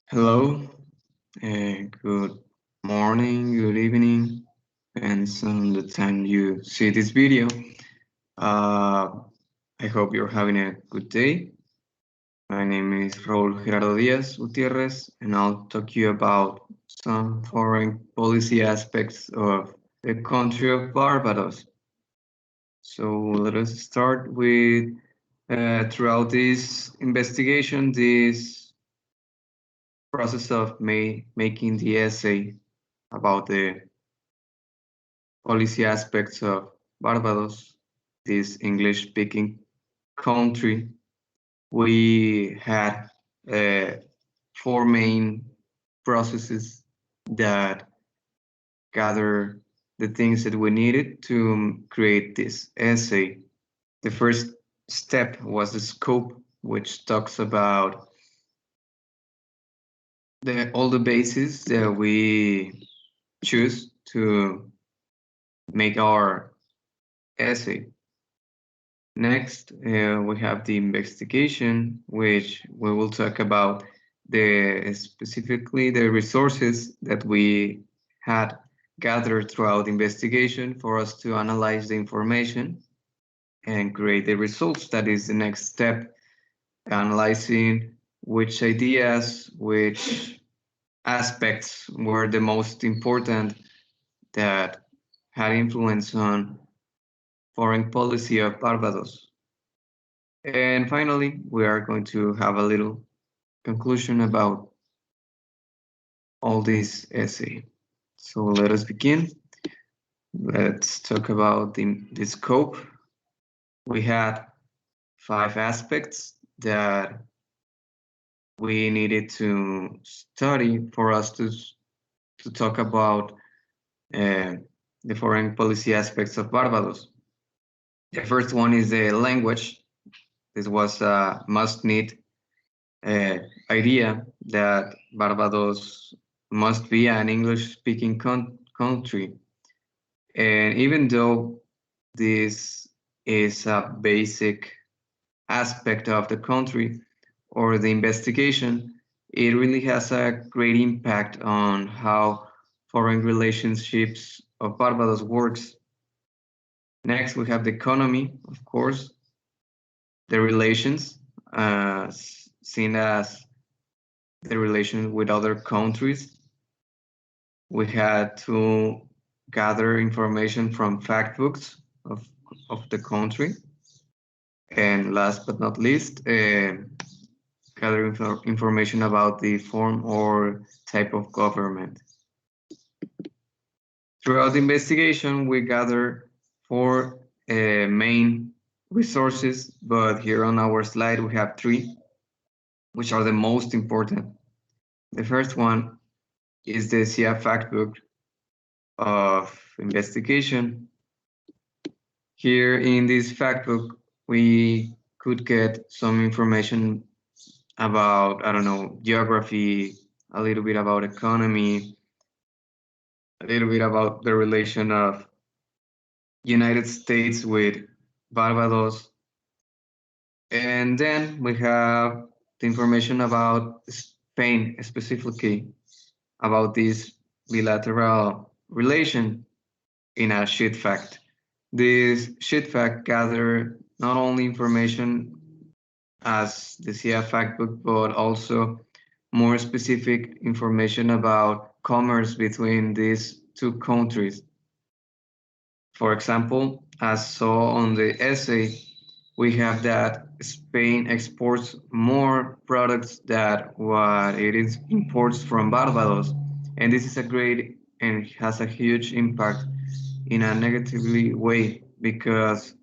Hello, good morning, good evening, depends on the time you see this video. Uh, I hope you're having a good day. My name is Raul Gerardo Diaz Gutierrez, and I'll talk to you about some foreign policy aspects of the country of Barbados. So let us start with throughout this investigation, this process of making the essay about the policy aspects of Barbados, this English-speaking country. We had uh, four main processes that gather the things that we needed to create this essay. The first step was the scope, which talks about all the bases that we choose to make our essay. Next, we have the investigation, which we will talk about specifically the resources that we had gathered throughout the investigation for us to analyze the information and create the results. That is the next step, analyzing which ideas, which aspects were the most important that had influence on foreign policy of Barbados. And finally, we are going to have a little conclusion about all this essay. So let us begin. Let's talk about the scope. We had five aspects that we needed to study for us to talk about uh, the foreign policy aspects of Barbados. The first one is the language. This was a must-need uh, idea that Barbados must be an English-speaking country. And even though this is a basic aspect of the country or the investigation, it really has a great impact on how foreign relationships of Barbados works. Next, we have the economy, of course, the relations, seen as the relation with other countries. We had to gather information from fact books of the country. And last but not least, gather information about the form or type of government. Throughout the investigation, we gather four main resources, but here on our slide we have three, which are the most important. The first one is the CIA fact book of investigation. Here in this fact book, we could get some information about, I don't know, geography, a little bit about economy, a little bit about the relation of United States with Barbados. And then we have the information about Spain, specifically about this bilateral relation in a sheet fact. This sheet fact gathered not only information as the CIA fact book, but also more specific information about commerce between these two countries. For example, as saw on the essay, we have that Spain exports more products than what it is imports from Barbados. And this is a great and has a huge impact in a negatively way because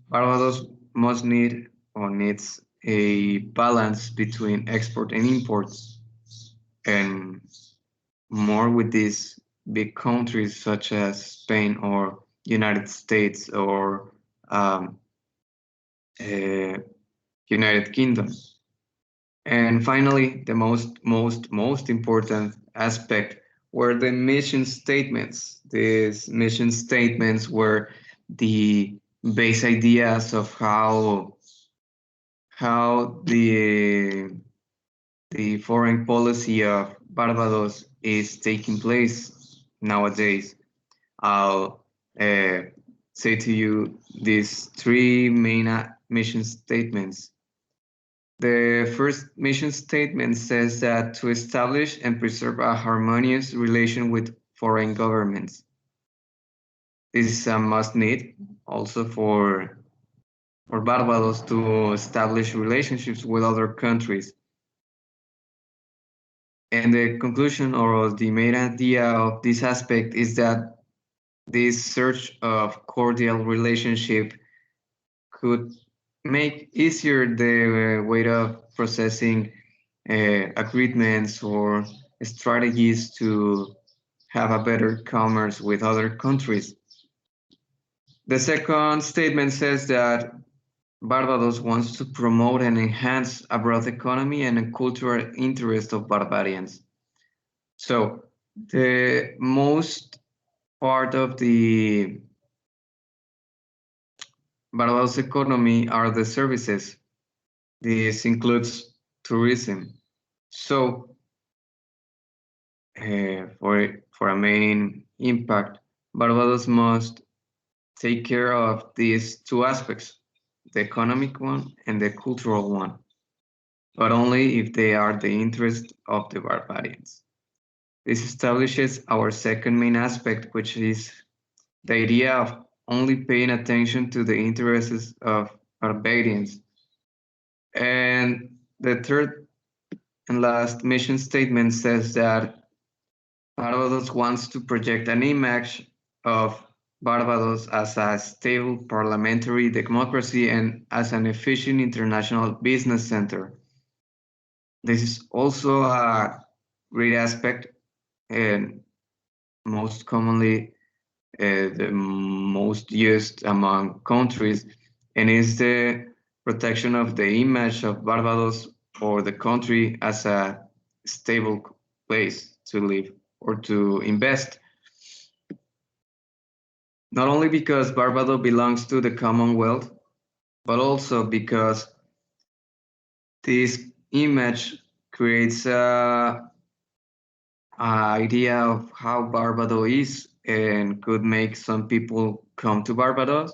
Barbados must need or needs a balance between export and imports, and more with these big countries such as Spain or United States or um, uh, United Kingdom. And finally, the most important aspect were the mission statements. These mission statements were the base ideas of how the the foreign policy of Barbados is taking place nowadays, I'll say to you these three main mission statements. The first mission statement says that to establish and preserve a harmonious relation with foreign governments. This is a must need also for Barbados to establish relationships with other countries. And the conclusion or the main idea of this aspect is that this search of cordial relationship could make easier the way of processing agreements or strategies to have a better commerce with other countries. The second statement says that Barbados wants to promote and enhance a broad economy and a cultural interest of Barbadians. So the most part of the Barbados economy are the services. This includes tourism. So for a main impact, Barbados must take care of these two aspects, the economic one and the cultural one, but only if they are the interest of the Barbadians. This establishes our second main aspect, which is the idea of only paying attention to the interests of Barbadians. And the third and last mission statement says that Barbados wants to project an image of Barbados as a stable parliamentary democracy and as an efficient international business center. This is also a great aspect and most commonly the most used among countries, and is the protection of the image of Barbados or the country as a stable place to live or to invest. Not only because Barbados belongs to the Commonwealth, but also because this image creates a idea of how Barbados is and could make some people come to Barbados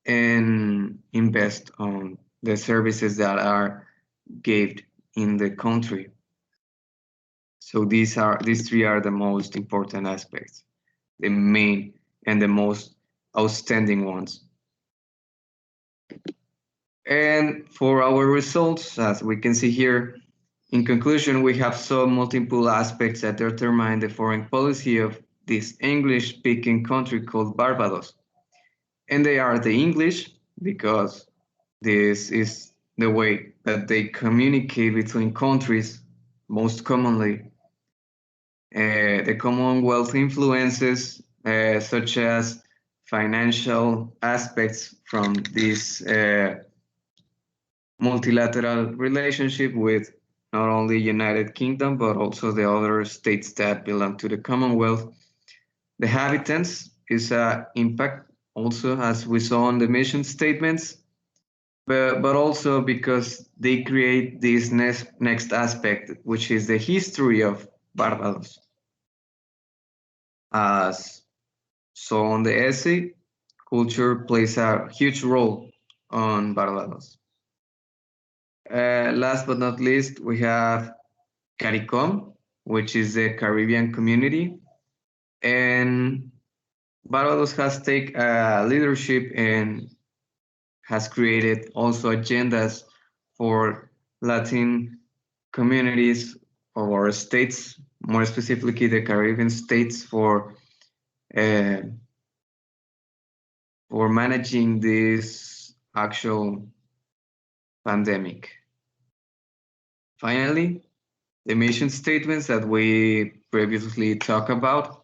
and invest on the services that are given in the country. So these three are the most important aspects, the main and the most outstanding ones. And for our results, as we can see here, in conclusion, we have some multiple aspects that determine the foreign policy of this English-speaking country called Barbados. And they are the English, because this is the way that they communicate between countries most commonly. The Commonwealth influences, such as financial aspects from this multilateral relationship with not only United Kingdom, but also the other states that belong to the Commonwealth. The habitants is an impact also, as we saw on the mission statements, but also because they create this next aspect, which is the history of Barbados. As so on the essay, culture plays a huge role on Barbados. Last but not least, we have CARICOM, which is the Caribbean community. And Barbados has taken leadership and has created also agendas for Latin communities or states, more specifically the Caribbean states, for managing this actual pandemic. Finally, the mission statements that we previously talked about.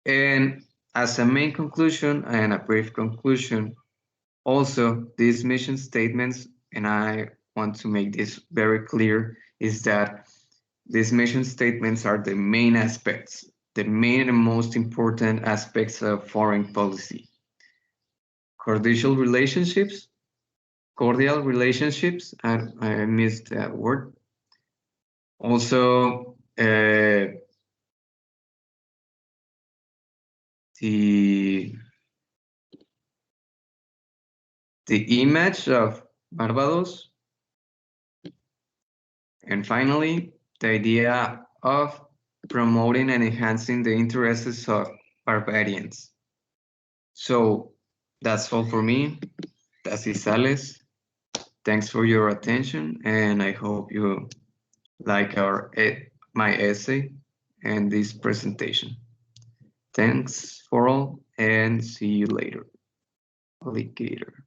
And as a main conclusion and a brief conclusion, also these mission statements, and I want to make this very clear, is that these mission statements are the main aspects, the main and most important aspects of foreign policy. Cordial relationships, I missed that word. Also, the image of Barbados. And finally, the idea of promoting and enhancing the interests of Barbadians. So that's all for me. That's it, Sales. Thanks for your attention, and I hope you like my essay and this presentation. Thanks for all, and see you later. Alligator.